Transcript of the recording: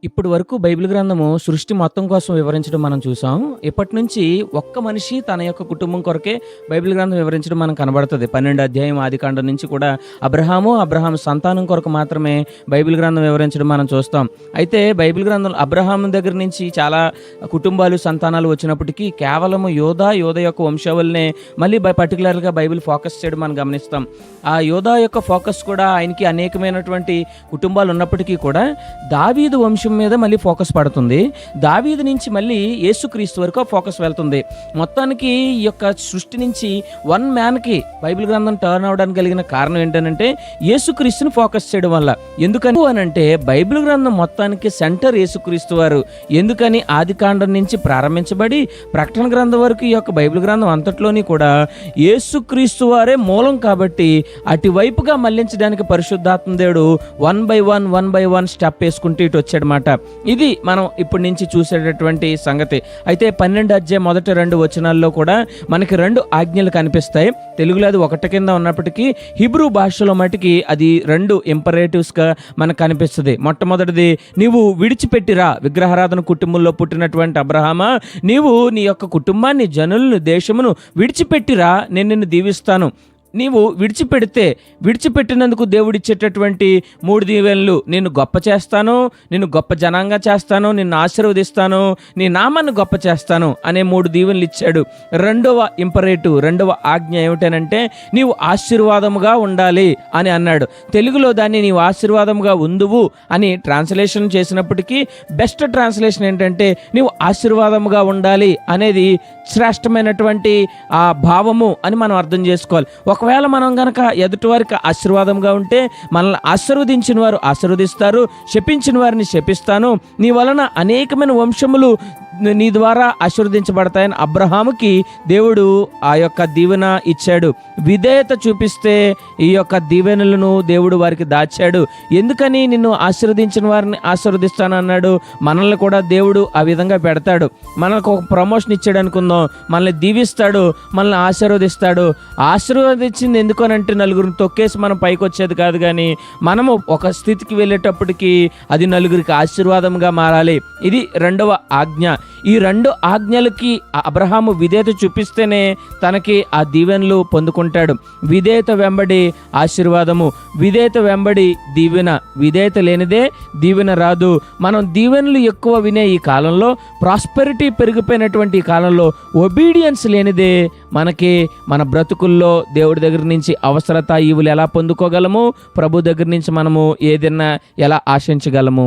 ఇప్పటి వరకు బైబిల్ గ్రంథము సృష్టి మొత్తం కోసం వివరించడం మనం చూసాం. ఇప్పటి నుంచి ఒక్క మనిషి తన యొక్క కుటుంబం కొరకే బైబిల్ గ్రంథం వివరించడం మనకు కనబడుతుంది. 12 అధ్యాయం ఆదికాండం నుంచి కూడా అబ్రహాము సంతానం కొరకు మాత్రమే బైబిల్ గ్రంథం వివరించడం మనం చూస్తాం. అయితే బైబిల్ గ్రంథం అబ్రహాము దగ్గర నుంచి చాలా కుటుంబాలు సంతానాలు వచ్చినప్పటికీ కేవలం యోధ యొక్క వంశావళినే మళ్ళీ పర్టికులర్గా బైబిల్ ఫోకస్ చేయడం మనం గమనిస్తాం. ఆ యోధ యొక్క ఫోకస్ కూడా ఆయనకి అనేకమైనటువంటి కుటుంబాలు ఉన్నప్పటికీ కూడా దావీదు వంశం మీద మళ్ళీ ఫోకస్ పడుతుంది. దావీదు నుంచి మళ్ళీ యేసుక్రీస్తు వరకు ఫోకస్ వెళ్తుంది. మొత్తానికి ఈ యొక్క సృష్టి నుంచి వన్ మ్యాన్కి బైబిల్ గ్రంథం టర్న్ అవడానికి కలిగిన కారణం ఏంటంటే యేసుక్రీస్తుని ఫోకస్ చేయడం వల్ల. ఎందుకని అనంటే బైబిల్ గ్రంథం మొత్తానికి సెంటర్ యేసుక్రీస్తు వారు. ఎందుకని ఆదికాండం నుంచి ప్రారంభించబడి ప్రకటన గ్రంథం వరకు ఈ యొక్క బైబిల్ గ్రంథం అంతట్లోని కూడా యేసుక్రీస్తు వారే మూలం కాబట్టి అటువైపుగా మళ్లించడానికి పరిశుద్ధాత్మ దేవుడు వన్ బై వన్ స్టెప్ వేసుకుంటూ ఇటు వచ్చాడనమాట. ఇది మనం ఇప్పటి నుంచి చూసేటటువంటి సంగతి. అయితే 12 అధ్యాయం మొదటి 2 వచనాల్లో కూడా మనకి 2 ఆజ్ఞలు కనిపిస్తాయి. తెలుగులో అది ఒకటి కింద ఉన్నప్పటికీ హిబ్రూ భాషలో మటుకి అది 2 ఇంపరేటివ్స్గా మనకు కనిపిస్తుంది. మొట్టమొదటిది, నీవు విడిచిపెట్టిరా, విగ్రహారాధన కుటుంబంలో పుట్టినటువంటి అబ్రహామా, నీవు నీ యొక్క కుటుంబాన్ని, జనులను, దేశమును విడిచిపెట్టిరా, నేను నిన్ను దీవిస్తాను. నీవు విడిచిపెట్టినందుకు దేవుడిచ్చేటటువంటి 3 దీవెనలు, నిన్ను గొప్ప చేస్తాను, నిన్ను గొప్ప జనంగా చేస్తాను, నిన్ను ఆశీర్వదిస్తాను, నీ నామాన్ని గొప్ప చేస్తాను అనే 3 దీవెనలు ఇచ్చాడు. రెండవ ఇంపరేటివ్, రెండవ ఆజ్ఞ ఏమిటనంటే నీవు ఆశీర్వాదముగా ఉండాలి అని అన్నాడు. తెలుగులో దాన్ని నీవు ఆశీర్వాదముగా ఉందువు అని ట్రాన్స్లేషన్ చేసినప్పటికీ బెస్ట్ ట్రాన్స్లేషన్ ఏంటంటే నీవు ఆశీర్వాదముగా ఉండాలి అనేది శ్రేష్టమైనటువంటి ఆ భావము అని మనం అర్థం చేసుకోవాలి. ఒకవేళ మనం గనక ఎదుటి వారికి ఆశీర్వాదంగా ఉంటే మనల్ని ఆశీర్వదించిన వారు ఆశీర్వదిస్తారు, శపించిన వారిని శపిస్తాను, నీ వలన అనేకమైన వంశములు నీ ద్వారా ఆశీర్వదించబడతాయని అబ్రహాముకి దేవుడు ఆ యొక్క దీవెన ఇచ్చాడు. విధేయత చూపిస్తే ఈ యొక్క దీవెనలను దేవుడు వారికి దాచాడు. ఎందుకని నిన్ను ఆశీర్వదించిన వారిని ఆశీర్వదిస్తాను అన్నాడు. మనల్ని కూడా దేవుడు ఆ విధంగా పెడతాడు. మనకు ఒక ప్రమోషన్ ఇచ్చాడు అనుకుందాం, మనల్ని దీవిస్తాడు, మనల్ని ఆశీర్వదిస్తాడు. ఆశీర్వదించింది ఎందుకనంటే నలుగురిని తొక్కేసి మనం పైకి వచ్చేది కాదు, కానీ మనము ఒక స్థితికి వెళ్ళేటప్పటికి అది నలుగురికి ఆశీర్వాదంగా మారాలి. ఇది రెండవ ఆజ్ఞ. ఈ 2 ఆజ్ఞలకి అబ్రహాము విధేయత చూపిస్తేనే తనకి ఆ దీవెనలు పొందుకుంటాడు. విధేయత వెంబడి ఆశీర్వాదము, విధేయత వెంబడి దీవెన. విధేయత లేనిదే దీవెన రాదు. మనం దీవెనలు ఎక్కువ వినే ఈ కాలంలో, ప్రాస్పెరిటీ పెరిగిపోయినటువంటి ఈ కాలంలో ఒబీడియన్స్ లేనిదే మనకి మన బ్రతుకుల్లో దేవుడి దగ్గర నుంచి అవసరత ఈవులు ఎలా పొందుకోగలము, ప్రభు దగ్గర నుంచి మనము ఏదైనా ఎలా ఆశించగలము.